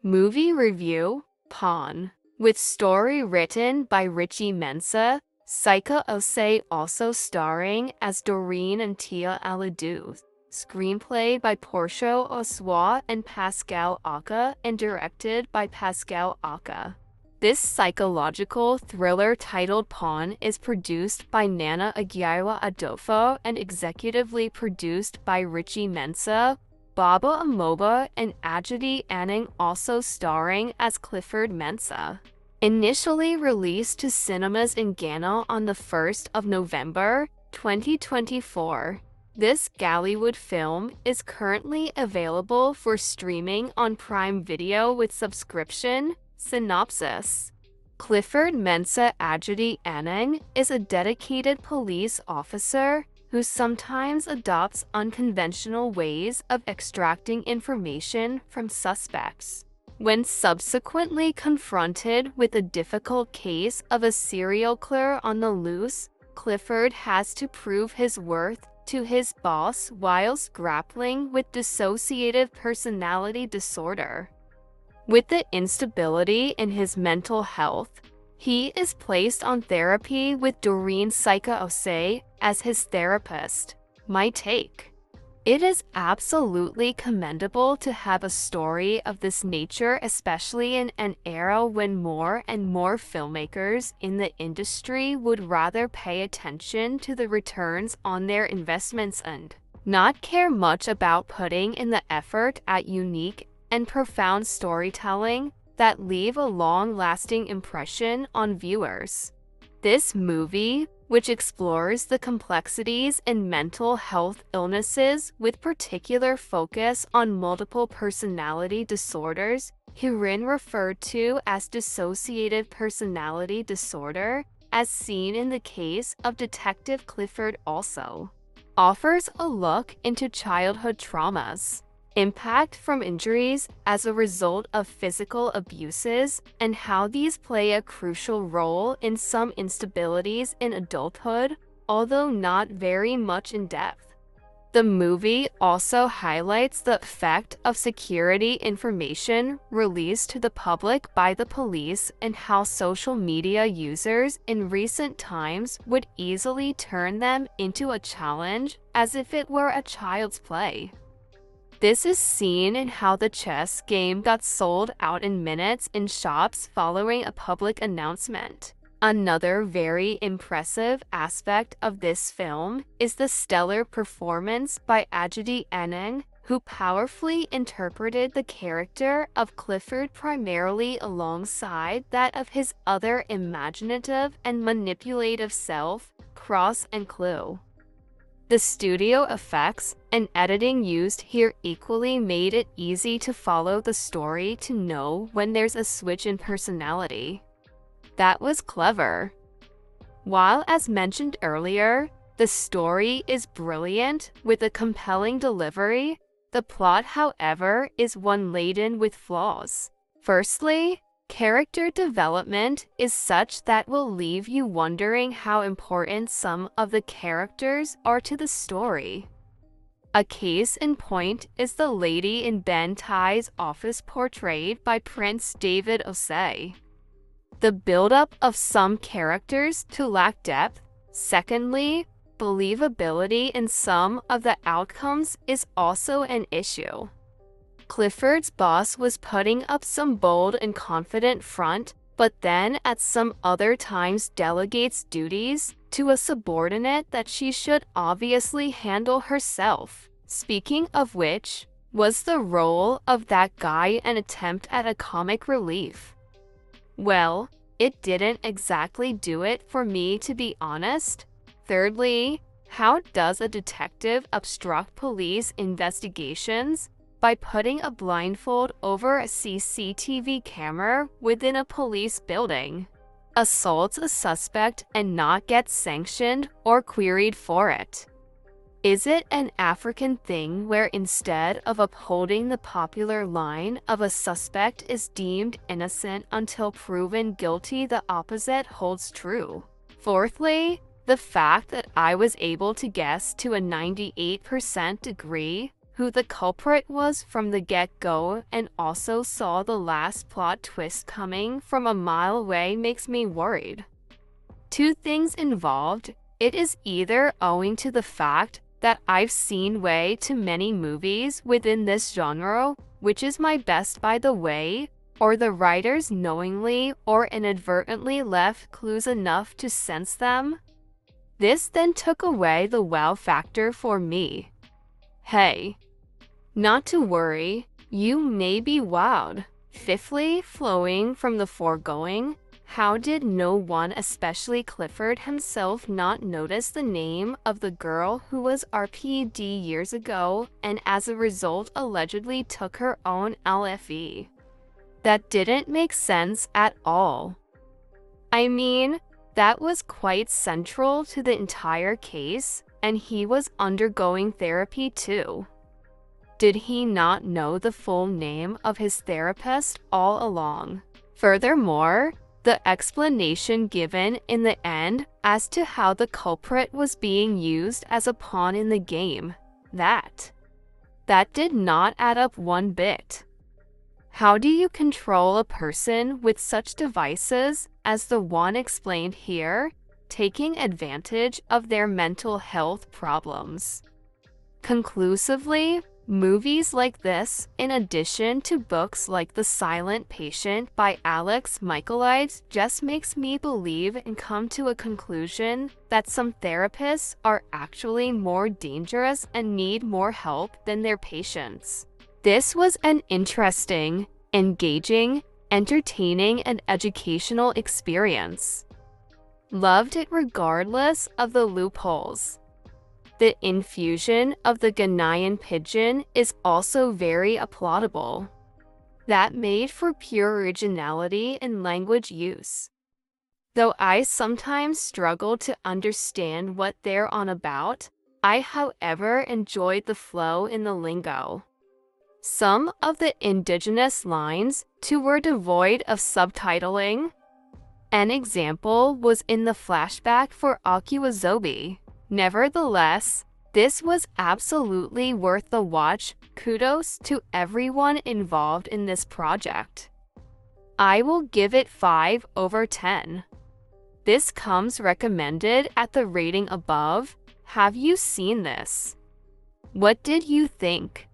Movie review, Pawn. With story written by Richie Mensah, Saika Osei also starring as Doreen and Tia Aladu. Screenplay by Portia Oswa and Pascal Aka and directed by Pascal Aka. This psychological thriller titled Pawn is produced by Nana Aguirre Adolfo and executively produced by Richie Mensah, Baba Amoba, and Adjetey Annan, also starring as Clifford Mensah. Initially released to cinemas in Ghana on the 1st of November, 2024. This Nollywood film is currently available for streaming on Prime Video with subscription. Synopsis. Clifford Mensah Adjetey Annan is a dedicated police officer who sometimes adopts unconventional ways of extracting information from suspects. When subsequently confronted with a difficult case of a serial killer on the loose, Clifford has to prove his worth to his boss whilst grappling with dissociative personality disorder. With the instability in his mental health, he is placed on therapy with Doreen Saika Osei as his therapist. My take. It is absolutely commendable to have a story of this nature, especially in an era when more and more filmmakers in the industry would rather pay attention to the returns on their investments and not care much about putting in the effort at unique and profound storytelling that leave a long-lasting impression on viewers. This movie, which explores the complexities in mental health illnesses with particular focus on multiple personality disorders, herein referred to as dissociative personality disorder, as seen in the case of Detective Clifford, also offers a look into childhood traumas, impact from injuries as a result of physical abuses, and how these play a crucial role in some instabilities in adulthood, although not very much in depth. The movie also highlights the effect of security information released to the public by the police and how social media users in recent times would easily turn them into a challenge as if it were a child's play. This is seen in how the chess game got sold out in minutes in shops following a public announcement. Another very impressive aspect of this film is the stellar performance by Adjetey Annan, who powerfully interpreted the character of Clifford primarily alongside that of his other imaginative and manipulative self, Cross and Clue. The studio effects and editing used here equally made it easy to follow the story to know when there's a switch in personality. That was clever. While, as mentioned earlier, the story is brilliant with a compelling delivery, the plot, however, is one laden with flaws. Firstly, character development is such that will leave you wondering how important some of the characters are to the story. A case in point is the lady in Ben Tai's office portrayed by Prince David Osei. The buildup of some characters to lack depth. Secondly, believability in some of the outcomes is also an issue. Clifford's boss was putting up some bold and confident front, but then at some other times delegates duties to a subordinate that she should obviously handle herself. Speaking of which, was the role of that guy an attempt at a comic relief? Well, it didn't exactly do it for me, to be honest. Thirdly, how does a detective obstruct police investigations? By putting a blindfold over a CCTV camera within a police building, assaults a suspect and not get sanctioned or queried for it. Is it an African thing where instead of upholding the popular line of a suspect is deemed innocent until proven guilty, the opposite holds true? Fourthly, the fact that I was able to guess to a 98% degree who the culprit was from the get-go and also saw the last plot twist coming from a mile away makes me worried. Two things involved. It is either owing to the fact that I've seen way too many movies within this genre, which is my best by the way, or the writers knowingly or inadvertently left clues enough to sense them. This then took away the wow factor for me. Hey, not to worry, you may be wowed. Fifthly, flowing from the foregoing, how did no one, especially Clifford himself, not notice the name of the girl who was RPD years ago and as a result allegedly took her own LFE? That didn't make sense at all. I mean, that was quite central to the entire case, and he was undergoing therapy too. Did he not know the full name of his therapist all along? Furthermore, the explanation given in the end as to how the culprit was being used as a pawn in the game, that did not add up one bit. How do you control a person with such devices as the one explained here, taking advantage of their mental health problems? Conclusively, movies like this, in addition to books like The Silent Patient by Alex Michaelides, just makes me believe and come to a conclusion that some therapists are actually more dangerous and need more help than their patients. This was an interesting, engaging, entertaining, and educational experience. Loved it regardless of the loopholes. The infusion of the Ghanaian pidgin is also very applaudable. That made for pure originality in language use. Though I sometimes struggle to understand what they're on about, I however enjoyed the flow in the lingo. Some of the indigenous lines, too, were devoid of subtitling. An example was in the flashback for Akiwazobi. Nevertheless, this was absolutely worth the watch. Kudos to everyone involved in this project. I will give it 5 over 10. This comes recommended at the rating above. Have you seen this? What did you think?